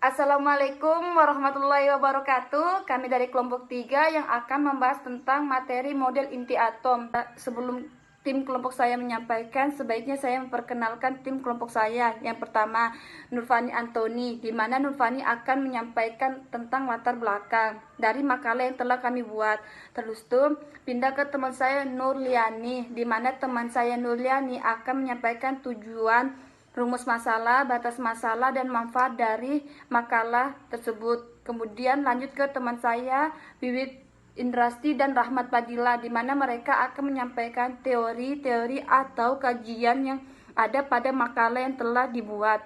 Assalamualaikum warahmatullahi wabarakatuh. Kami dari kelompok 3 yang akan membahas tentang materi model inti atom. Sebelum tim kelompok saya menyampaikan, sebaiknya saya memperkenalkan tim kelompok saya. Yang pertama, Nurfani Antoni, di mana Nurfani akan menyampaikan tentang latar belakang dari makalah yang telah kami buat. Terus tuh pindah ke teman saya Nurliani, di mana teman saya Nurliani akan menyampaikan tujuan, rumus masalah, batas masalah, dan manfaat dari makalah tersebut. Kemudian lanjut ke teman saya Wiwit Indrasti dan Rahmat Padilla, di mana mereka akan menyampaikan teori-teori atau kajian yang ada pada makalah yang telah dibuat.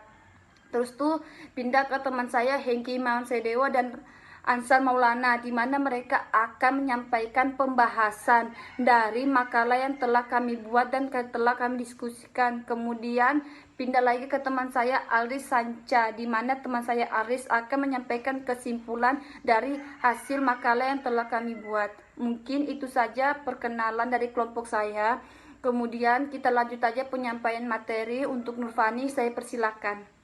Terus tuh pindah ke teman saya Hengki Imawan Sedewo dan Ansar Maulana, di mana mereka akan menyampaikan pembahasan dari makalah yang telah kami buat dan telah kami diskusikan. Kemudian pindah lagi ke teman saya Aris Sanca, di mana teman saya Aris akan menyampaikan kesimpulan dari hasil makalah yang telah kami buat. Mungkin itu saja perkenalan dari kelompok saya. Kemudian kita lanjut aja penyampaian materi untuk Nurfani, saya persilakan.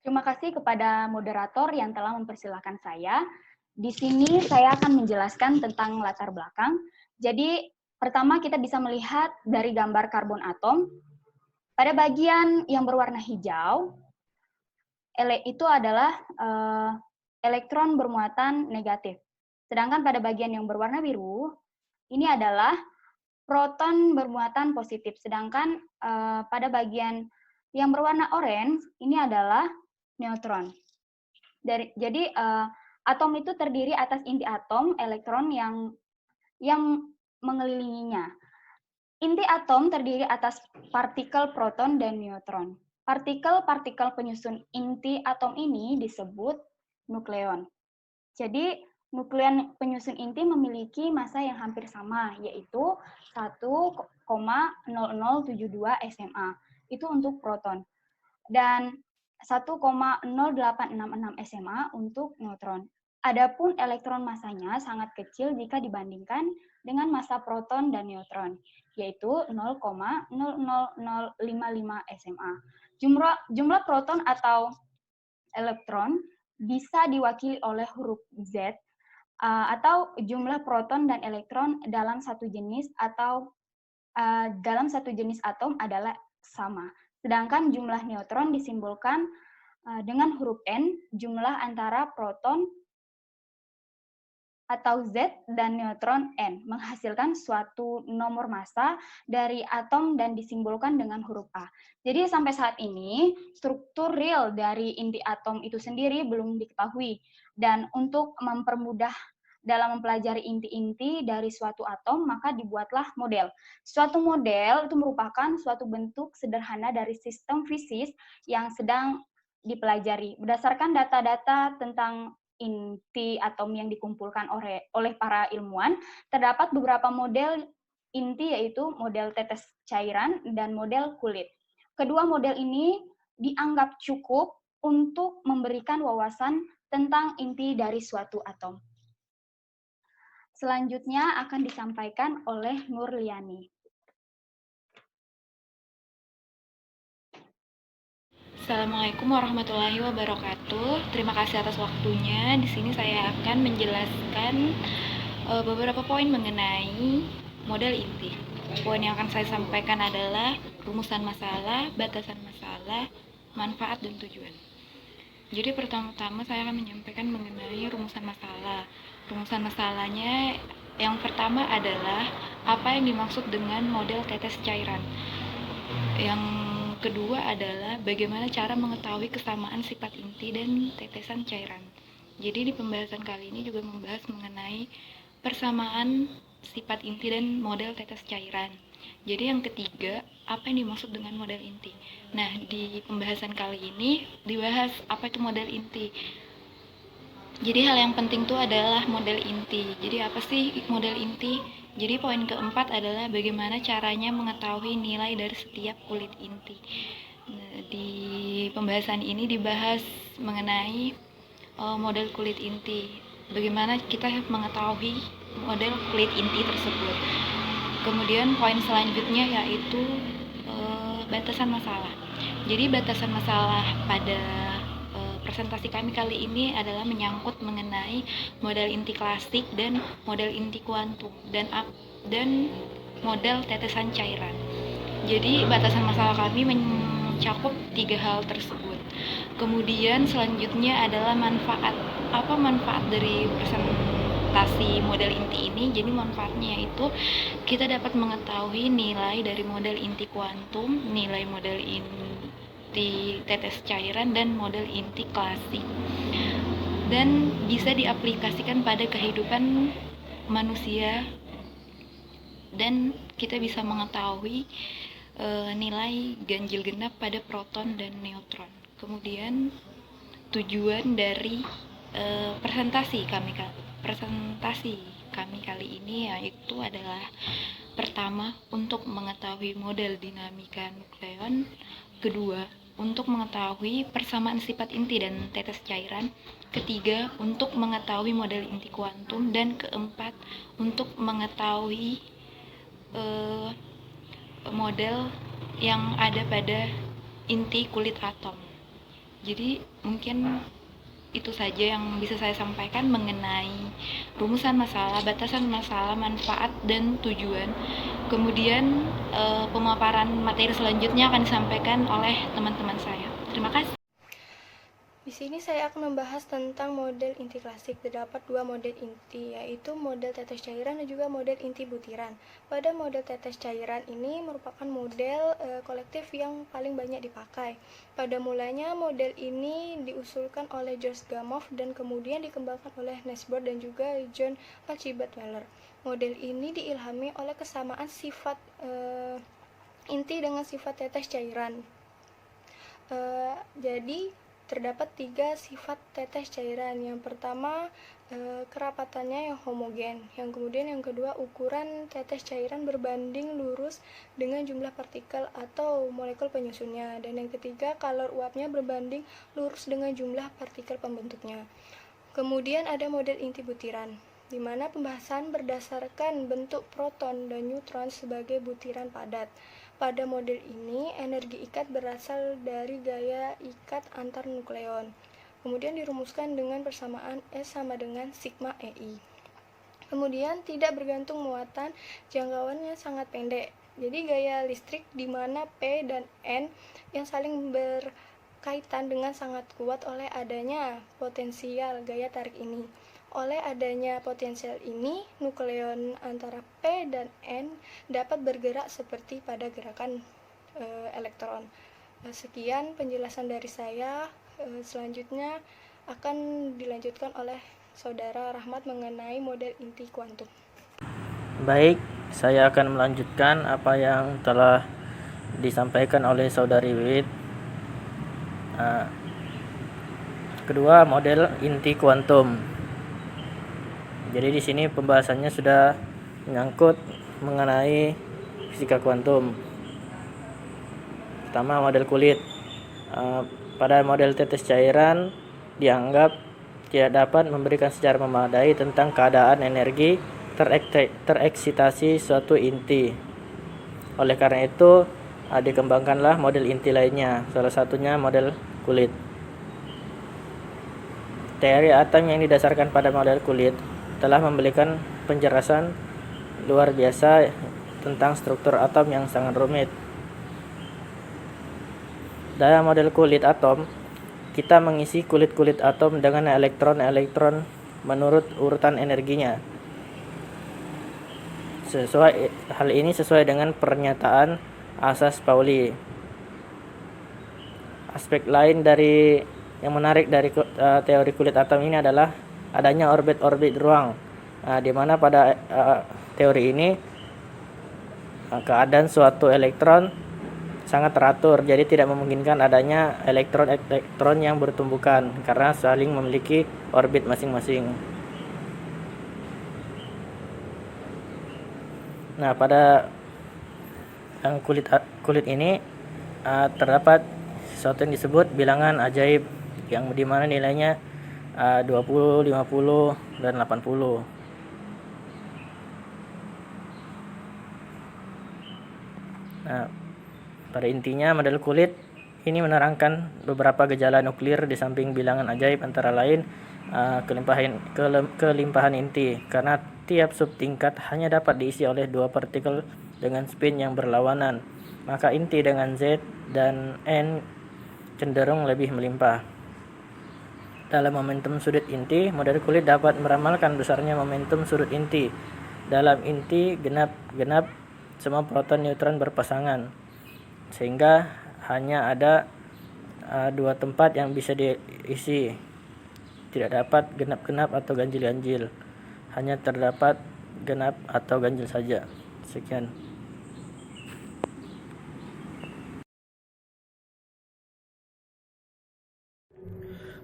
Terima kasih kepada moderator yang telah mempersilahkan saya. Di sini saya akan menjelaskan tentang latar belakang. Jadi, pertama kita bisa melihat dari gambar karbon atom. Pada bagian yang berwarna hijau, itu adalah elektron bermuatan negatif. Sedangkan pada bagian yang berwarna biru, ini adalah proton bermuatan positif. Sedangkan pada bagian yang berwarna orange, ini adalah neutron. Jadi atom itu terdiri atas inti atom, elektron yang mengelilinginya. Inti atom terdiri atas partikel proton dan neutron. Partikel-partikel penyusun inti atom ini disebut nukleon. Jadi nukleon penyusun inti memiliki massa yang hampir sama, yaitu 1,0072 SMA. Itu untuk proton. Dan 1,0866 SMA untuk neutron. Adapun elektron massanya sangat kecil jika dibandingkan dengan massa proton dan neutron, yaitu 0,00055 SMA. Jumlah proton atau elektron bisa diwakili oleh huruf Z atau jumlah proton dan elektron dalam satu jenis atau dalam satu jenis atom adalah sama. Sedangkan jumlah neutron disimbolkan dengan huruf N, jumlah antara proton atau Z dan neutron N, menghasilkan suatu nomor massa dari atom dan disimbolkan dengan huruf A. Jadi sampai saat ini, struktur real dari inti atom itu sendiri belum diketahui. Dan untuk mempermudah dalam mempelajari inti-inti dari suatu atom, maka dibuatlah model. Suatu model itu merupakan suatu bentuk sederhana dari sistem fisik yang sedang dipelajari. Berdasarkan data-data tentang inti atom yang dikumpulkan oleh para ilmuwan, terdapat beberapa model inti, yaitu model tetes cairan dan model kulit. Kedua model ini dianggap cukup untuk memberikan wawasan tentang inti dari suatu atom. Selanjutnya akan disampaikan oleh Nurliani. Assalamualaikum warahmatullahi wabarakatuh. Terima kasih atas waktunya. Di sini saya akan menjelaskan beberapa poin mengenai model inti. Poin yang akan saya sampaikan adalah rumusan masalah, batasan masalah, manfaat, dan tujuan. Jadi pertama-tama saya akan menyampaikan mengenai rumusan masalah. Rumusan masalahnya yang pertama adalah apa yang dimaksud dengan model tetes cairan. Yang kedua adalah bagaimana cara mengetahui kesamaan sifat inti dan tetesan cairan. Jadi di pembahasan kali ini juga membahas mengenai persamaan sifat inti dan model tetes cairan. Jadi yang ketiga, apa yang dimaksud dengan model inti? Nah, di pembahasan kali ini dibahas apa itu model inti. Jadi hal yang penting itu adalah model inti. Jadi apa sih model inti? Jadi poin keempat adalah bagaimana caranya mengetahui nilai dari setiap kulit inti. Nah, di pembahasan ini dibahas mengenai model kulit inti. Bagaimana kita mengetahui model kulit inti tersebut. Kemudian poin selanjutnya yaitu batasan masalah. Jadi batasan masalah pada presentasi kami kali ini adalah menyangkut mengenai model inti klasik dan model inti kuantum dan model tetesan cairan. Jadi batasan masalah kami mencakup 3 hal tersebut. Kemudian selanjutnya adalah manfaat. Apa manfaat dari presentasi model inti ini? Jadi manfaatnya yaitu kita dapat mengetahui nilai dari model inti kuantum, nilai model inti tetes cairan, dan model inti klasik. Dan bisa diaplikasikan pada kehidupan manusia, dan kita bisa mengetahui nilai ganjil genap pada proton dan neutron. Kemudian tujuan dari presentasi kami kali ini yaitu adalah pertama, untuk mengetahui model dinamika nukleon; kedua, untuk mengetahui persamaan sifat inti dan tetes cairan; ketiga, untuk mengetahui model inti kuantum; dan keempat, untuk mengetahui model yang ada pada inti kulit atom. Jadi mungkin itu saja yang bisa saya sampaikan mengenai rumusan masalah, batasan masalah, manfaat, dan tujuan. Kemudian pemaparan materi selanjutnya akan disampaikan oleh teman-teman saya. Terima kasih. Di sini saya akan membahas tentang model inti klasik. Terdapat 2 model inti, yaitu model tetes cairan dan juga model inti butiran. Pada model tetes cairan ini merupakan model kolektif yang paling banyak dipakai. Pada mulanya model ini diusulkan oleh George Gamow dan kemudian dikembangkan oleh Niels Bohr dan juga John Archibald Wheeler. Model ini diilhami oleh kesamaan sifat inti dengan sifat tetes cairan. Jadi terdapat 3 sifat tetes cairan. Yang pertama, kerapatannya yang homogen. Yang kedua, ukuran tetes cairan berbanding lurus dengan jumlah partikel atau molekul penyusunnya. Dan yang ketiga, kalor uapnya berbanding lurus dengan jumlah partikel pembentuknya. Kemudian ada model inti butiran, di mana pembahasan berdasarkan bentuk proton dan neutron sebagai butiran padat. Pada model ini, energi ikat berasal dari gaya ikat antar nukleon. Kemudian dirumuskan dengan persamaan S sama dengan sigma EI. Kemudian tidak bergantung muatan, jangkauannya sangat pendek. Jadi gaya listrik di mana P dan N yang saling berkaitan dengan sangat kuat oleh adanya potensial gaya tarik ini. Oleh adanya potensial ini, nukleon antara P dan N dapat bergerak seperti pada gerakan elektron. Sekian penjelasan dari saya. Selanjutnya akan dilanjutkan oleh Saudara Rahmat mengenai model inti kuantum. Baik, saya akan melanjutkan apa yang telah disampaikan oleh Saudari Wiwit. Kedua, model inti kuantum. Jadi di sini pembahasannya sudah menyangkut mengenai fisika kuantum. Pertama, model kulit. Pada model tetes cairan dianggap tidak dapat memberikan secara memadai tentang keadaan energi tereksitasi suatu inti. Oleh karena itu, dikembangkanlah model inti lainnya, salah satunya model kulit. Teori atom yang didasarkan pada model kulit telah memberikan penjelasan luar biasa tentang struktur atom yang sangat rumit. Dalam model kulit atom, kita mengisi kulit-kulit atom dengan elektron-elektron menurut urutan energinya. Hal ini sesuai dengan pernyataan asas Pauli. Aspek lain yang menarik dari teori kulit atom ini adalah adanya orbit-orbit ruang, di mana pada teori ini keadaan suatu elektron sangat teratur, jadi tidak memungkinkan adanya elektron-elektron yang bertumbukan karena saling memiliki orbit masing-masing. Nah, pada kulit ini terdapat sesuatu yang disebut bilangan ajaib, yang dimana nilainya 20, 50, dan 80. Nah, Pada intinya, model kulit ini menerangkan beberapa gejala nuklir di samping bilangan ajaib, antara lain kelimpahan inti, karena tiap subtingkat hanya dapat diisi oleh 2 partikel dengan spin yang berlawanan, maka inti dengan Z dan N cenderung lebih melimpah. Dalam momentum sudut inti, model kulit dapat meramalkan besarnya momentum sudut inti. Dalam inti genap-genap semua proton neutron berpasangan, sehingga hanya ada 2 tempat yang bisa diisi. Tidak dapat genap-genap atau ganjil-ganjil. Hanya terdapat genap atau ganjil saja. Sekian.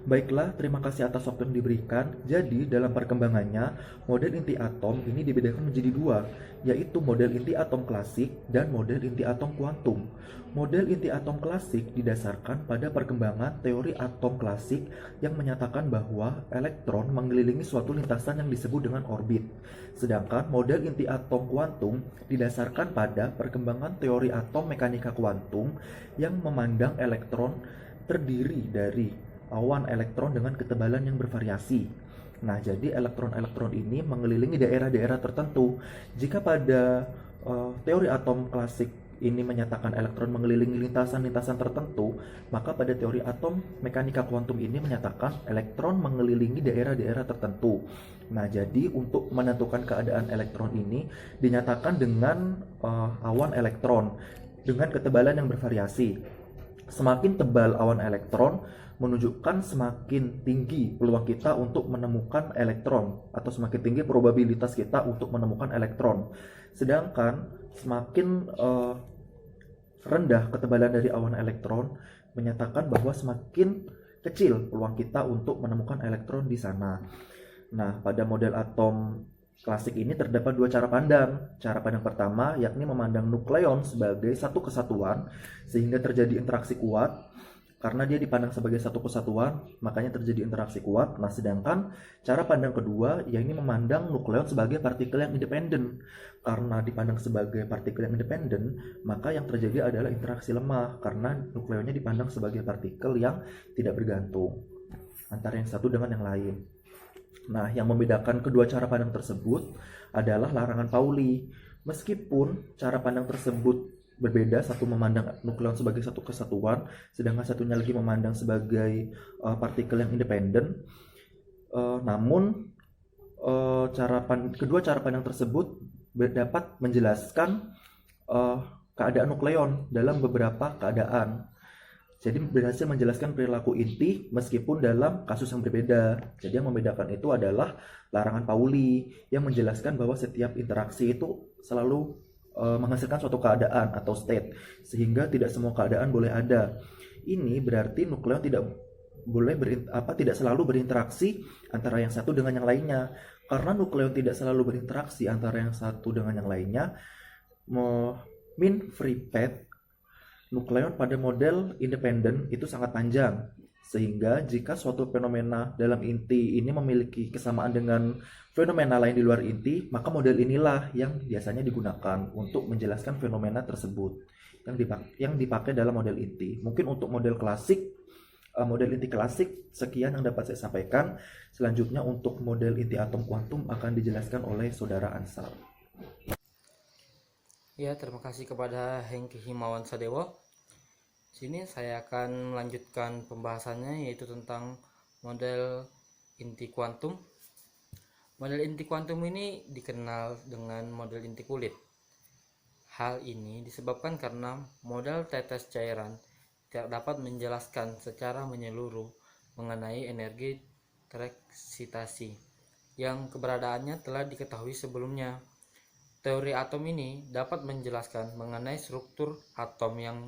Baiklah, terima kasih atas waktu yang diberikan. Jadi, dalam perkembangannya, model inti atom ini dibedakan menjadi 2, yaitu model inti atom klasik dan model inti atom kuantum. Model inti atom klasik didasarkan pada perkembangan teori atom klasik yang menyatakan bahwa elektron mengelilingi suatu lintasan yang disebut dengan orbit. Sedangkan model inti atom kuantum didasarkan pada perkembangan teori atom mekanika kuantum yang memandang elektron terdiri dari awan elektron dengan ketebalan yang bervariasi. Nah, jadi elektron-elektron ini mengelilingi daerah-daerah tertentu. Jika pada teori atom klasik ini menyatakan elektron mengelilingi lintasan-lintasan tertentu, maka pada teori atom mekanika kuantum ini menyatakan elektron mengelilingi daerah-daerah tertentu. Nah, jadi untuk menentukan keadaan elektron ini dinyatakan dengan awan elektron dengan ketebalan yang bervariasi. Semakin tebal awan elektron menunjukkan semakin tinggi peluang kita untuk menemukan elektron, atau semakin tinggi probabilitas kita untuk menemukan elektron. Sedangkan semakin rendah ketebalan dari awan elektron menyatakan bahwa semakin kecil peluang kita untuk menemukan elektron di sana. Nah, pada model atom klasik ini terdapat 2 cara pandang. Cara pandang pertama yakni memandang nukleon sebagai satu kesatuan sehingga terjadi interaksi kuat. Karena dia dipandang sebagai satu kesatuan, makanya terjadi interaksi kuat. Nah, sedangkan cara pandang kedua yakni memandang nukleon sebagai partikel yang independen. Karena dipandang sebagai partikel yang independen, maka yang terjadi adalah interaksi lemah karena nukleonnya dipandang sebagai partikel yang tidak bergantung antara yang satu dengan yang lain. Nah, yang membedakan kedua cara pandang tersebut adalah larangan Pauli. Meskipun cara pandang tersebut berbeda, satu memandang nukleon sebagai satu kesatuan, sedangkan satunya lagi memandang sebagai partikel yang independen. Namun kedua cara pandang tersebut dapat menjelaskan keadaan nukleon dalam beberapa keadaan. Jadi berhasil menjelaskan perilaku inti meskipun dalam kasus yang berbeda. Jadi yang membedakan itu adalah larangan Pauli yang menjelaskan bahwa setiap interaksi itu selalu menghasilkan suatu keadaan atau state, sehingga tidak semua keadaan boleh ada. Ini berarti nukleon tidak selalu berinteraksi antara yang satu dengan yang lainnya. Karena nukleon tidak selalu berinteraksi antara yang satu dengan yang lainnya, mean free path nukleon pada model independen itu sangat panjang. Sehingga jika suatu fenomena dalam inti ini memiliki kesamaan dengan fenomena lain di luar inti, maka model inilah yang biasanya digunakan untuk menjelaskan fenomena tersebut yang dipakai dalam model inti. Mungkin untuk model inti klasik, sekian yang dapat saya sampaikan. Selanjutnya untuk model inti atom kuantum akan dijelaskan oleh Saudara Ansar. Ya, terima kasih kepada Hengki Himawan Sadewo. Sini saya akan melanjutkan pembahasannya, yaitu tentang model inti kuantum. Model inti kuantum ini dikenal dengan model inti kulit. Hal ini disebabkan karena model tetes cairan tidak dapat menjelaskan secara menyeluruh mengenai energi tereksitasi yang keberadaannya telah diketahui sebelumnya. Teori atom ini dapat menjelaskan mengenai struktur atom yang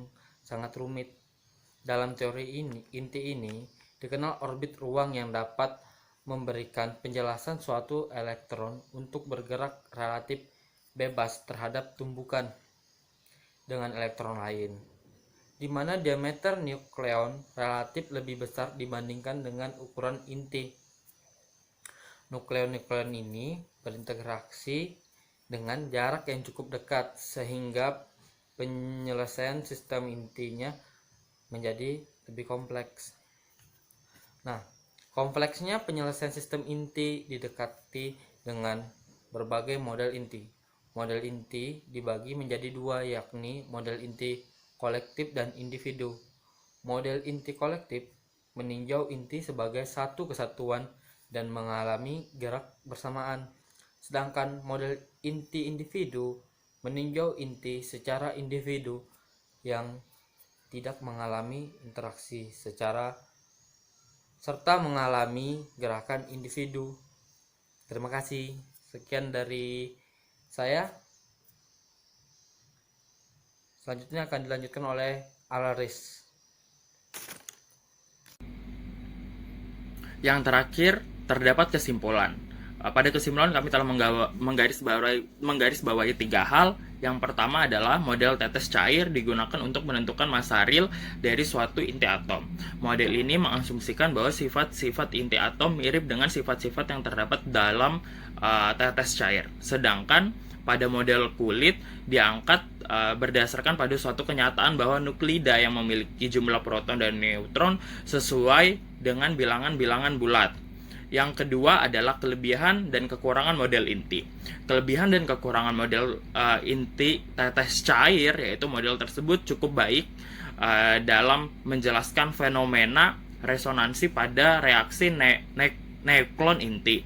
sangat rumit. Dalam teori inti ini dikenal orbit ruang yang dapat memberikan penjelasan suatu elektron untuk bergerak relatif bebas terhadap tumbukan dengan elektron lain, di mana diameter nukleon relatif lebih besar dibandingkan dengan ukuran inti. Nukleon-nukleon ini berinteraksi dengan jarak yang cukup dekat sehingga penyelesaian sistem intinya menjadi lebih kompleks. Nah, kompleksnya penyelesaian sistem inti didekati dengan berbagai model inti. Model inti dibagi menjadi dua, yakni model inti kolektif dan individu. Model inti kolektif meninjau inti sebagai satu kesatuan dan mengalami gerak bersamaan. Sedangkan model inti individu meninjau inti secara individu yang tidak mengalami interaksi secara serta mengalami gerakan individu. Terima kasih. Sekian dari saya. Selanjutnya akan dilanjutkan oleh Alaris. Yang terakhir, terdapat kesimpulan. Pada kesimpulan kami telah menggarisbawahi 3 hal. Yang pertama adalah model tetes cair digunakan untuk menentukan massa real dari suatu inti atom. Model ini mengasumsikan bahwa sifat-sifat inti atom mirip dengan sifat-sifat yang terdapat dalam tetes cair. Sedangkan pada model kulit diangkat berdasarkan pada suatu kenyataan bahwa nuklida yang memiliki jumlah proton dan neutron sesuai dengan bilangan-bilangan bulat. Yang kedua adalah kelebihan dan kekurangan model inti. Kelebihan dan kekurangan model inti tetes cair, yaitu model tersebut cukup baik dalam menjelaskan fenomena resonansi pada reaksi neuklon inti.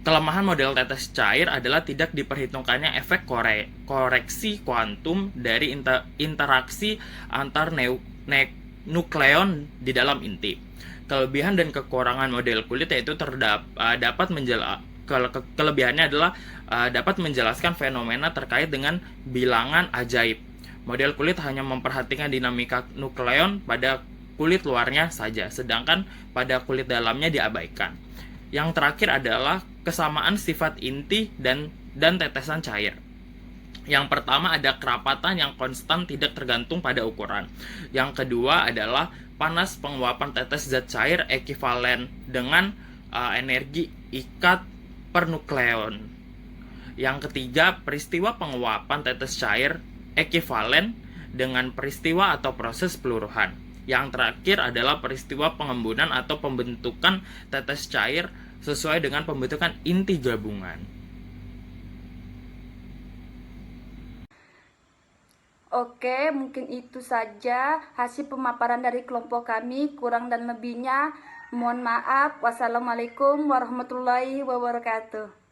Kelemahan model tetes cair adalah tidak diperhitungkannya efek koreksi kuantum dari interaksi antar nukleon di dalam inti. Kelebihan dan kekurangan model kulit yaitu kelebihannya adalah dapat menjelaskan fenomena terkait dengan bilangan ajaib. Model kulit hanya memperhatikan dinamika nukleon pada kulit luarnya saja, sedangkan pada kulit dalamnya diabaikan. Yang terakhir adalah kesamaan sifat inti dan tetesan cair. Yang pertama ada kerapatan yang konstan tidak tergantung pada ukuran. Yang kedua adalah panas penguapan tetes zat cair ekivalen dengan energi ikat per nukleon. Yang ketiga, peristiwa penguapan tetes cair ekivalen dengan peristiwa atau proses peluruhan. Yang terakhir adalah peristiwa pengembunan atau pembentukan tetes cair sesuai dengan pembentukan inti gabungan. Oke, mungkin itu saja hasil pemaparan dari kelompok kami. Kurang dan lebihnya mohon maaf. Wassalamualaikum warahmatullahi wabarakatuh.